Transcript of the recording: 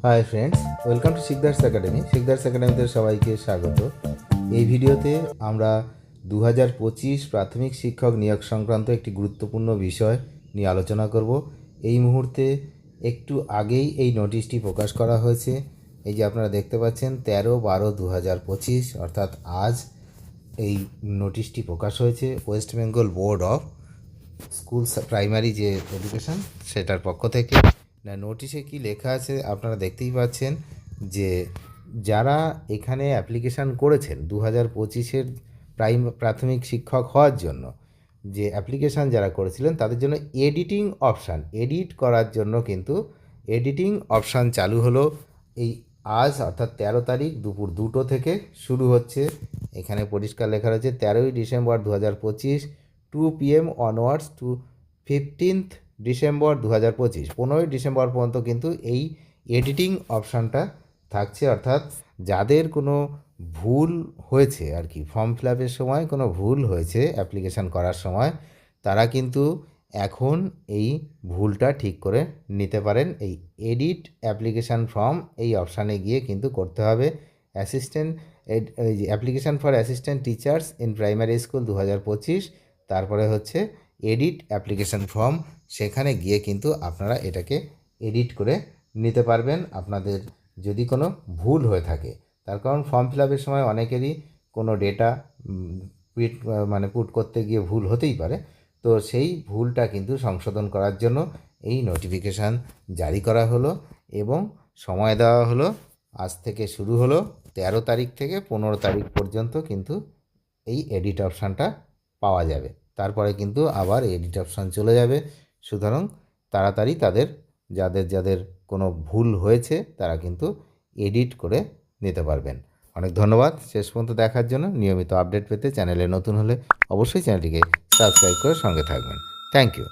Hi friends, welcome to Sikdar's academy. Sikdar's একাডেমিতে সবাইকে স্বাগত। এই ভিডিওতে আমরা 2025 প্রাথমিক শিক্ষক নিয়োগ সংক্রান্ত একটি গুরুত্বপূর্ণ বিষয় নিয়ে আলোচনা করব। এই মুহূর্তে একটু আগেই এই নোটিশটি প্রকাশ করা হয়েছে। এই যে আপনারা দেখতে পাচ্ছেন 13/12/2025 অর্থাৎ আজ এই নোটিশটি প্রকাশ হয়েছে West Bengal board of school primary যে এডুকেশন সেটার পক্ষ থেকে। না, নোটিশে কি লেখা আছে আপনারা দেখতেই পাচ্ছেন যে যারা এখানে অ্যাপ্লিকেশান করেছেন 2025-এর প্রাথমিক শিক্ষক হওয়ার জন্য, যে অ্যাপ্লিকেশান যারা করেছিলেন তাদের জন্য এডিটিং অপশান, এডিট করার জন্য কিন্তু এডিটিং অপশান চালু হলো এই আজ অর্থাৎ 13 তারিখ দুপুর 2টো থেকে শুরু হচ্ছে। এখানে পরিষ্কার লেখা রয়েছে 13ই December 2025 2 PM onwards to 15th December 2025, 15ই ডিসেম্বর পর্যন্ত কিন্তু এই এডিটিং অপশানটা থাকছে। অর্থাৎ যাদের কোনো ভুল হয়েছে আর কি, ফর্ম ফিল আপের সময় কোনো ভুল হয়েছে অ্যাপ্লিকেশান করার সময়, তারা কিন্তু এখন এই ভুলটা ঠিক করে নিতে পারেন। এই এডিট অ্যাপ্লিকেশান ফর্ম এই অপশানে গিয়ে কিন্তু করতে হবে। Assistant application for assistant teachers in primary school 2025, তারপরে হচ্ছে এডিট অ্যাপ্লিকেশান ফর্ম, সেখানে গিয়ে কিন্তু আপনারা এটাকে এডিট করে নিতে পারবেন আপনাদের যদি কোনো ভুল হয়ে থাকে। তার কারণ ফর্ম ফিল আপের সময় অনেকেরই কোনো ডেটা পুট করতে গিয়ে ভুল হতেই পারে। তো সেই ভুলটা কিন্তু সংশোধন করার জন্য এই নোটিফিকেশান জারি করা হলো এবং সময় দেওয়া হলো। আজ থেকে শুরু হলো, 13 তারিখ থেকে 15 তারিখ পর্যন্ত কিন্তু এই এডিট অপশানটা পাওয়া যাবে। তারপরে কিন্তু আবার এডিট অপশান চলে যাবে। সুতরাং তাড়াতাড়ি যাদের যাদের কোনো ভুল হয়েছে তারা কিন্তু এডিট করে নিতে পারবেন। অনেক ধন্যবাদ শেষ পর্যন্ত দেখার জন্য। নিয়মিত আপডেট পেতে চ্যানেলে নতুন হলে অবশ্যই চ্যানেলটিকে সাবস্ক্রাইব করে সঙ্গে থাকবেন। Thank you.